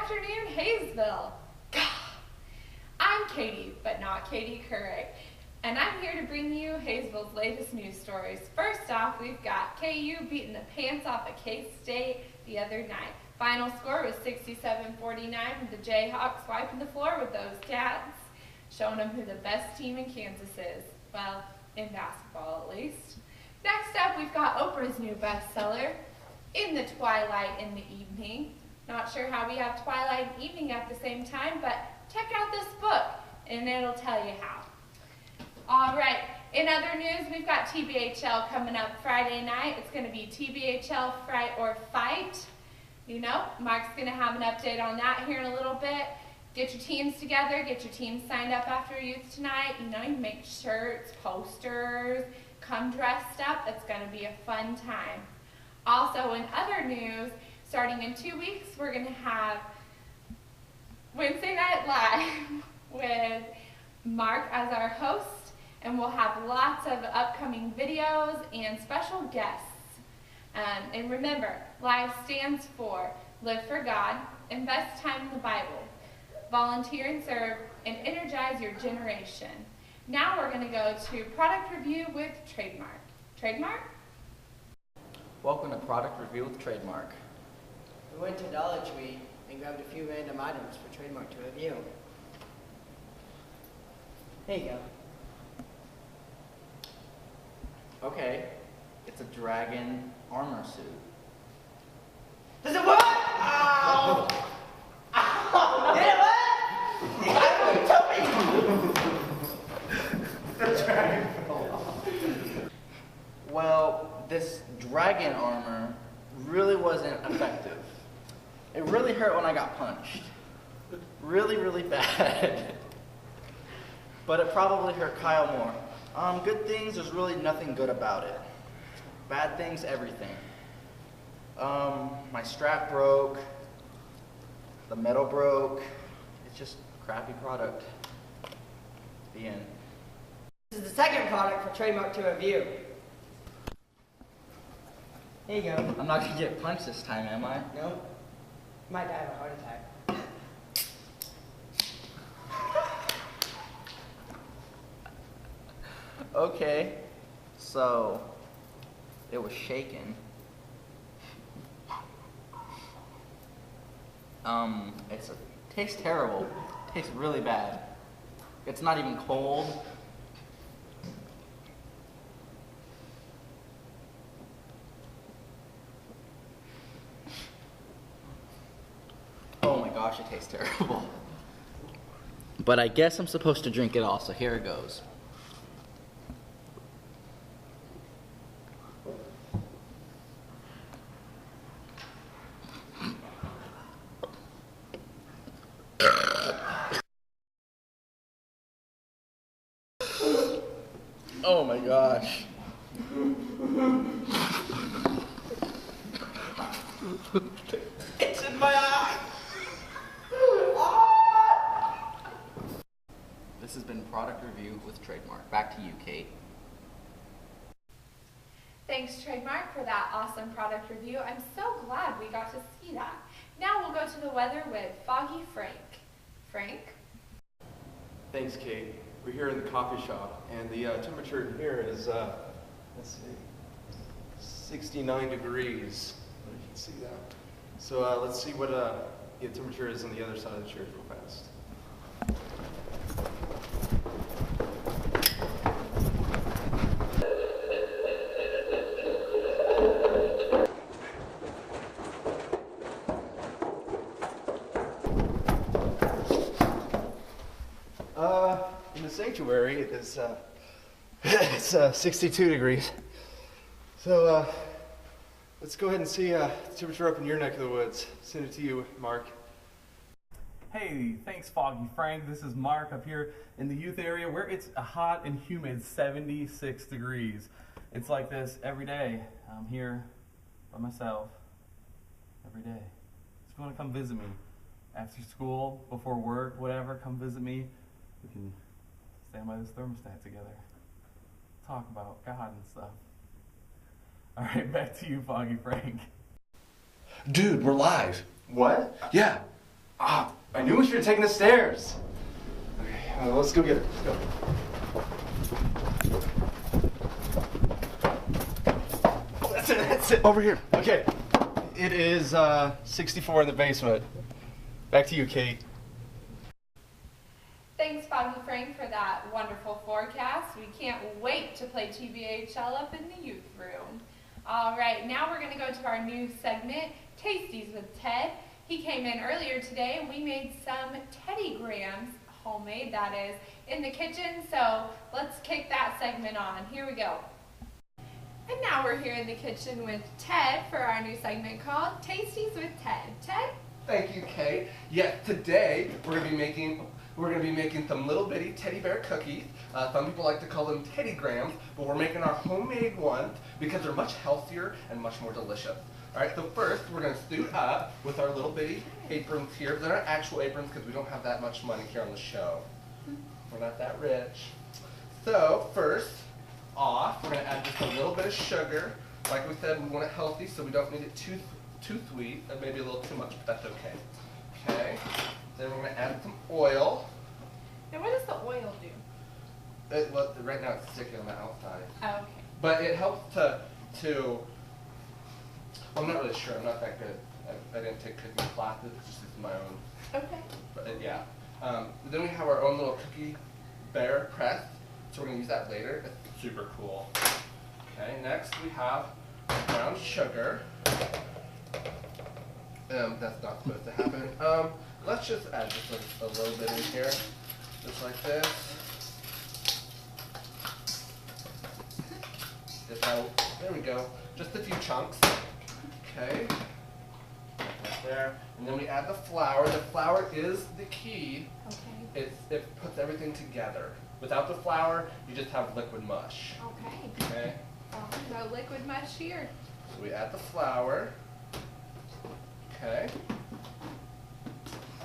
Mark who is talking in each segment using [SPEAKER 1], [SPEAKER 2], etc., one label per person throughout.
[SPEAKER 1] afternoon, Haysville. I'm Katie, but not Katie Couric, and I'm here to bring you Haysville's latest news stories. First off, we've got KU beating the pants off of K-State the other night. Final score was 67-49, with the Jayhawks wiping the floor with those Cats, showing them who the best team in Kansas is. Well, in basketball at least. Next up, we've got Oprah's new bestseller, In the Twilight in the Evening. Not sure how we have twilight and evening at the same time, but check out this book and it'll tell you how. All right, in other news, we've got TBHL coming up Friday night. It's going to be TBHL Fright or Fight. You know, Mark's going to have an update on that here in a little bit. Get your teams together, get your teams signed up after youth tonight. You know, you make shirts, posters, come dressed up. It's going to be a fun time. Also, in other news, starting in 2 weeks, we're going to have Wednesday Night Live with Mark as our host, and we'll have lots of upcoming videos and special guests. And remember, LIVE stands for Live for God, Invest Time in the Bible, Volunteer and Serve, and Energize Your Generation. Now we're going to go to product review with Trademark. Trademark?
[SPEAKER 2] Welcome to Product Review with Trademark.
[SPEAKER 3] We went to Dollar Tree and grabbed a few random items for Trademark to review. Here you go.
[SPEAKER 2] Okay, it's a dragon armor suit.
[SPEAKER 3] Does it work? Ow! Ow! Did it work? Tell me.
[SPEAKER 2] Well, this dragon armor really wasn't effective. It really hurt when I got punched. Really, really bad. But it probably hurt Kyle more. Good things, there's really nothing good about it. Bad things, everything. My strap broke. The metal broke. It's just a crappy product. The end.
[SPEAKER 3] This is the second product for Trademark to review. Here you go.
[SPEAKER 2] I'm not gonna get punched this time, am I?
[SPEAKER 3] No. You might die of a heart attack.
[SPEAKER 2] Okay, so it was shaken. Tastes terrible. Tastes really bad. It's not even cold. Oh my gosh, it tastes terrible. But I guess I'm supposed to drink it all, so here it goes. Oh my gosh. It's in my eye. This has been Product Review with Trademark. Back to you, Kate.
[SPEAKER 1] Thanks, Trademark, for that awesome product review. I'm so glad we got to see that. Now we'll go to the weather with Foggy Frank. Frank?
[SPEAKER 4] Thanks, Kate. We're here in the coffee shop, and the temperature in here is, let's see, 69 degrees. I don't know if you can see that. So let's see what the temperature is on the other side of the chairs real fast. In the sanctuary, it's 62 degrees. So let's go ahead and see the temperature up in your neck of the woods. Send it to you, Mark.
[SPEAKER 5] Hey, thanks Foggy Frank. This is Mark up here in the youth area where it's a hot and humid 76 degrees. It's like this every day. I'm here by myself every day. So if you want to come visit me after school, before work, whatever, come visit me. We can stand by this thermostat together, talk about God and stuff. All right, back to you, Foggy Frank.
[SPEAKER 6] Dude, we're live.
[SPEAKER 4] What?
[SPEAKER 6] Yeah.
[SPEAKER 4] Ah, I knew we should have taken the stairs. Okay, let's go get it. Let's go. That's it. Over here. Okay. It is 64 in the basement. Back to you, Kate.
[SPEAKER 1] Thanks, Foggy Frank, for that wonderful forecast. We can't wait to play TBHL up in the youth room. All right, now we're going to go to our new segment, Tasties with Ted. He came in earlier today and we made some Teddy Grahams, homemade that is, in the kitchen. So let's kick that segment on. Here we go. And now we're here in the kitchen with Ted for our new segment called Tasties with Ted. Ted?
[SPEAKER 6] Thank you, Kate. Yes, today we're gonna be making some little bitty teddy bear cookies. Some people like to call them Teddy Grahams, but we're making our homemade ones because they're much healthier and much more delicious. All right, so first we're gonna suit up with our little bitty aprons here. They're not actual aprons because we don't have that much money here on the show. We're not that rich. So first off, we're gonna add just a little bit of sugar. Like we said, we want it healthy, so we don't need it too sweet, and maybe a little too much, but that's okay. Okay. Then we're gonna add some oil.
[SPEAKER 1] And what does the oil do?
[SPEAKER 6] Well, right now it's sticky on the outside.
[SPEAKER 1] Oh, okay.
[SPEAKER 6] But it helps to well, I'm not really sure. I'm not that good. I didn't take cooking classes. It's just my own.
[SPEAKER 1] Okay.
[SPEAKER 6] But yeah. Then we have our own little cookie bear press. So we're gonna use that later. It's super cool. Okay. Next we have brown sugar. That's not supposed to happen. Let's just add just a little bit in here, just like this. There we go. Just a few chunks. Okay. Right there. And then we add the flour. The flour is the key.
[SPEAKER 1] Okay.
[SPEAKER 6] It puts everything together. Without the flour, you just have liquid mush.
[SPEAKER 1] Okay.
[SPEAKER 6] Okay.
[SPEAKER 1] No liquid mush here.
[SPEAKER 6] So we add the flour. Okay.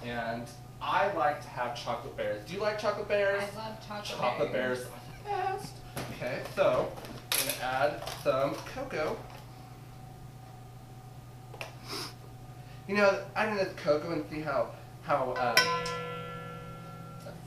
[SPEAKER 6] And I like to have chocolate bears. Do you like chocolate bears?
[SPEAKER 1] I love
[SPEAKER 6] Chocolate bears are the best. Okay, so I'm gonna add some cocoa. You know, adding this cocoa and see how that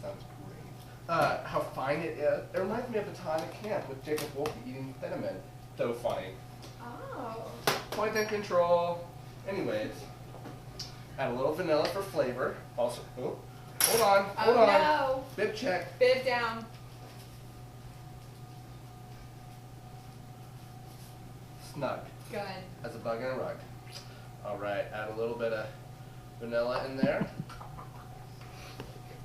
[SPEAKER 6] sounds great. How fine it is. It reminds me of the time at camp with Jacob Wolke eating cinnamon. So funny.
[SPEAKER 1] Oh.
[SPEAKER 6] Point and control. Anyways, add a little vanilla for flavor. Also, oh, hold on.
[SPEAKER 1] No.
[SPEAKER 6] Bib check.
[SPEAKER 1] Bib down.
[SPEAKER 6] Snug.
[SPEAKER 1] Good.
[SPEAKER 6] As a bug in a rug. All right, add a little bit of vanilla in there.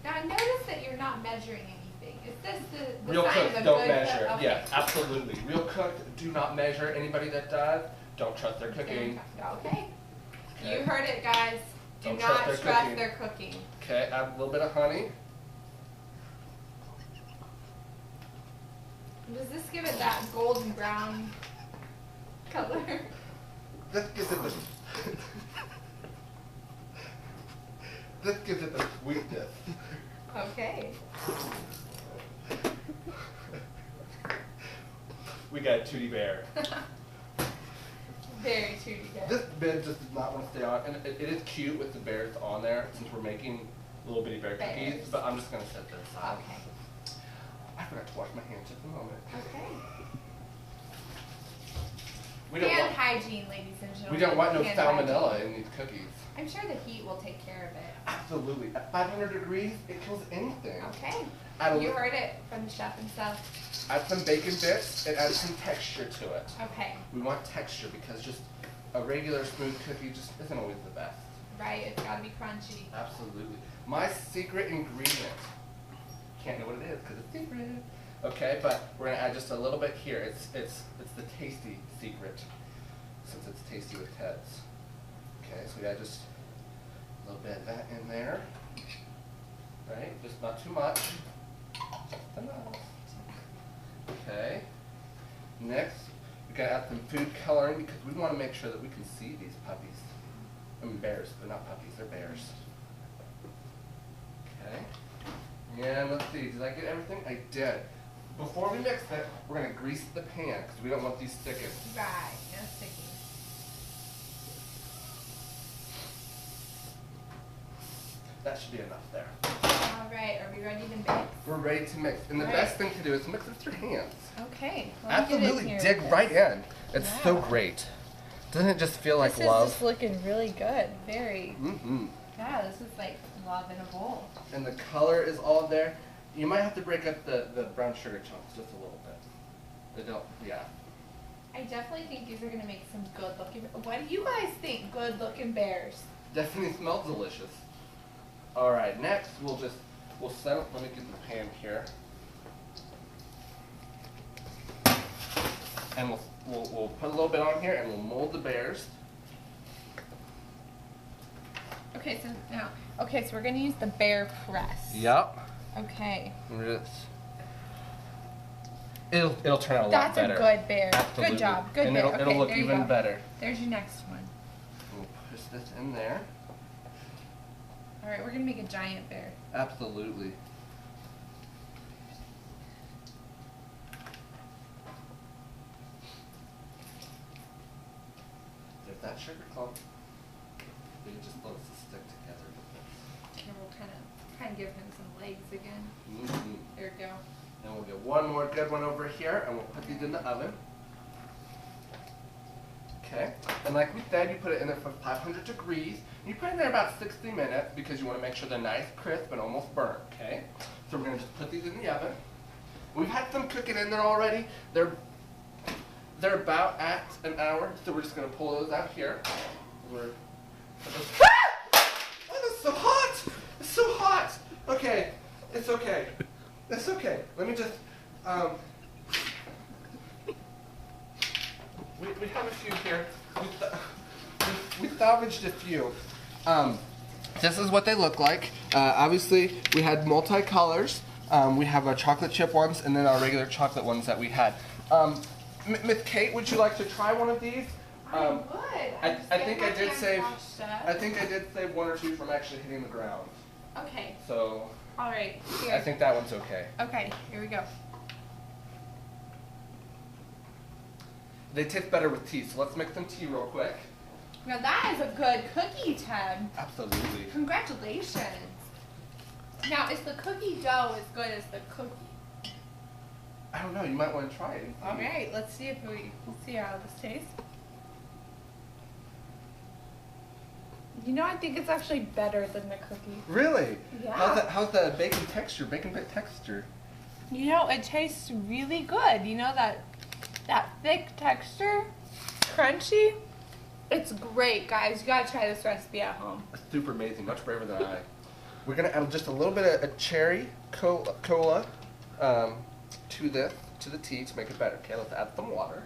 [SPEAKER 1] Now I noticed that you're not measuring anything. Is this the
[SPEAKER 6] Real
[SPEAKER 1] sign of
[SPEAKER 6] cooks
[SPEAKER 1] a
[SPEAKER 6] don't
[SPEAKER 1] good
[SPEAKER 6] measure.
[SPEAKER 1] cook? Okay.
[SPEAKER 6] Yes, absolutely. Real cooks do not measure. Anybody that does, don't trust their cooking.
[SPEAKER 1] Okay. You
[SPEAKER 6] Okay.
[SPEAKER 1] heard it, guys. Do
[SPEAKER 6] Don't
[SPEAKER 1] not
[SPEAKER 6] trust
[SPEAKER 1] trust
[SPEAKER 6] their
[SPEAKER 1] their cooking.
[SPEAKER 6] Okay, add a little bit of honey.
[SPEAKER 1] Does this give it that golden brown color?
[SPEAKER 6] This gives it the this gives it the sweetness.
[SPEAKER 1] Okay.
[SPEAKER 6] We got a Tootie Bear.
[SPEAKER 1] Very Tootie good.
[SPEAKER 6] This bed just does not want to stay on, and it is cute with the bears on there since we're making little bitty bear cookies,
[SPEAKER 1] Bears.
[SPEAKER 6] but I'm just going to set this aside.
[SPEAKER 1] Okay.
[SPEAKER 6] I forgot to wash my hands just a moment.
[SPEAKER 1] Okay.
[SPEAKER 6] We don't
[SPEAKER 1] Hand
[SPEAKER 6] want,
[SPEAKER 1] hygiene, ladies and
[SPEAKER 6] we
[SPEAKER 1] gentlemen.
[SPEAKER 6] don't want no
[SPEAKER 1] Hand
[SPEAKER 6] salmonella
[SPEAKER 1] hygiene.
[SPEAKER 6] in these cookies.
[SPEAKER 1] I'm sure the heat will take care of it.
[SPEAKER 6] Absolutely. At 500 degrees, it kills anything.
[SPEAKER 1] Okay.
[SPEAKER 6] Add a
[SPEAKER 1] You
[SPEAKER 6] li-
[SPEAKER 1] heard it from the chef himself.
[SPEAKER 6] Add some bacon bits and add some texture to it.
[SPEAKER 1] Okay.
[SPEAKER 6] We want texture because just a regular smooth cookie just isn't always the best.
[SPEAKER 1] Right, it's gotta be crunchy.
[SPEAKER 6] Absolutely. My secret ingredient. Can't know what it is because it's secret. Okay, but we're gonna add just a little bit here. It's the tasty secret, since it's tasty with Ted's. Okay, so we got just a little bit of that in there. Right, just not too much. Just enough. Okay. Next, we gotta add some food coloring because we want to make sure that we can see these puppies. I mean bears. They're not puppies. They're bears. Okay. And let's see. Did I get everything? I did. Before we mix it, we're gonna grease the pan because we don't want these sticking.
[SPEAKER 1] Right, no sticking.
[SPEAKER 6] That should be enough there.
[SPEAKER 1] All right, are we ready to mix?
[SPEAKER 6] We're ready to mix. And the
[SPEAKER 1] Right.
[SPEAKER 6] best thing to do is mix with your hands.
[SPEAKER 1] Okay. let me get in
[SPEAKER 6] Absolutely
[SPEAKER 1] here
[SPEAKER 6] dig
[SPEAKER 1] with this.
[SPEAKER 6] right in. It's so
[SPEAKER 1] Wow.
[SPEAKER 6] great. Doesn't it just feel like
[SPEAKER 1] This
[SPEAKER 6] love?
[SPEAKER 1] is just looking really good. Very.
[SPEAKER 6] Mm-hmm.
[SPEAKER 1] Yeah, this is like love in a bowl.
[SPEAKER 6] And the color is all there. You might have to break up the brown sugar chunks just a little bit. They don't, yeah.
[SPEAKER 1] I definitely think these are gonna make some good looking. What do you guys think? Good looking bears.
[SPEAKER 6] Definitely smells delicious. All right, next we'll set up, let me get the pan here. And we'll put a little bit on here and we'll mold the bears.
[SPEAKER 1] Okay, so we're gonna use the bear press.
[SPEAKER 6] Yep.
[SPEAKER 1] Okay.
[SPEAKER 6] It'll turn out a lot better.
[SPEAKER 1] That's a good bear.
[SPEAKER 6] Absolutely.
[SPEAKER 1] Good job. Good
[SPEAKER 6] and
[SPEAKER 1] bear.
[SPEAKER 6] it'll look
[SPEAKER 1] there you
[SPEAKER 6] even
[SPEAKER 1] go.
[SPEAKER 6] better.
[SPEAKER 1] There's your next one.
[SPEAKER 6] We'll push this in there.
[SPEAKER 1] All right, we're gonna make a giant bear.
[SPEAKER 6] Absolutely. There's that sugar clump. We can just let it stick together with this.
[SPEAKER 1] And we'll kind of give him some legs again.
[SPEAKER 6] Mm-hmm.
[SPEAKER 1] There we go.
[SPEAKER 6] And we'll get one more good one over here, and we'll put these in the oven. Okay, and like we said, you put it in there for 500 degrees. You put it in there about 60 minutes because you want to make sure they're nice, crisp, and almost burnt, okay? So we're going to just put these in the oven. We've had some cooking in there already. They're about at an hour, so we're just going to pull those out here. Ah! Oh, that's so hot! It's so hot! Okay, it's okay. It's okay. Let me just, we have a few here. We salvaged a few. This is what they look like. Obviously, we had multi-colors. We have our chocolate chip ones and then our regular chocolate ones that we had. Miss Kate, would you like to try one of these?
[SPEAKER 1] I would.
[SPEAKER 6] I think I did save. I think I did save one or two from actually hitting the ground.
[SPEAKER 1] Okay.
[SPEAKER 6] So
[SPEAKER 1] All right. Here.
[SPEAKER 6] I think that one's okay.
[SPEAKER 1] Okay. Here we go.
[SPEAKER 6] They taste better with tea, so let's make some tea real quick.
[SPEAKER 1] Now that is a good cookie, Ted.
[SPEAKER 6] Absolutely.
[SPEAKER 1] Congratulations. Now, is the cookie dough as good as the cookie?
[SPEAKER 6] I don't know. You might want to try it.
[SPEAKER 1] All right. Let's see how this tastes. You know, I think it's actually better than the cookie.
[SPEAKER 6] Really?
[SPEAKER 1] Yeah.
[SPEAKER 6] How's the bacon texture? Bacon bit texture.
[SPEAKER 1] You know, it tastes really good. You know that thick texture, crunchy. It's great, guys. You gotta try this recipe at home.
[SPEAKER 6] It's super amazing. Much braver than I. We're gonna add just a little bit of a cherry cola to the tea to make it better. Okay, let's add some water.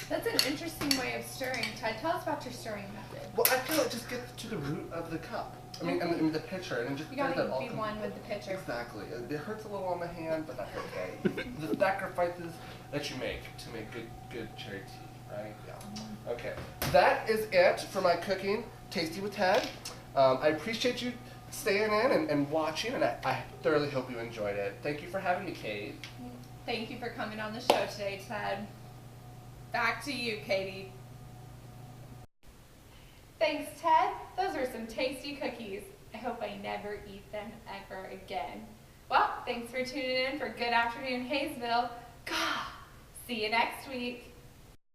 [SPEAKER 1] That's an interesting way of stirring. Ted, tell us about your stirring method.
[SPEAKER 6] Well, I feel it just gets to the root of the cup. I mean the pitcher, and it just
[SPEAKER 1] You
[SPEAKER 6] does
[SPEAKER 1] gotta
[SPEAKER 6] that all
[SPEAKER 1] be one with the pitcher.
[SPEAKER 6] Exactly. It hurts a little on the hand, but that's okay. The sacrifices that you make to make good cherry tea, right? Yeah. Okay. That is it for my cooking. Tasty with Ted. I appreciate you staying in and watching, and I thoroughly hope you enjoyed it. Thank you for having me, Kate.
[SPEAKER 1] Thank you for coming on the show today, Ted. Back to you, Katie. Thanks, Ted. Those are some tasty cookies. I hope I never eat them ever again. Well, thanks for tuning in for Good Afternoon Haysville. God, see you next week.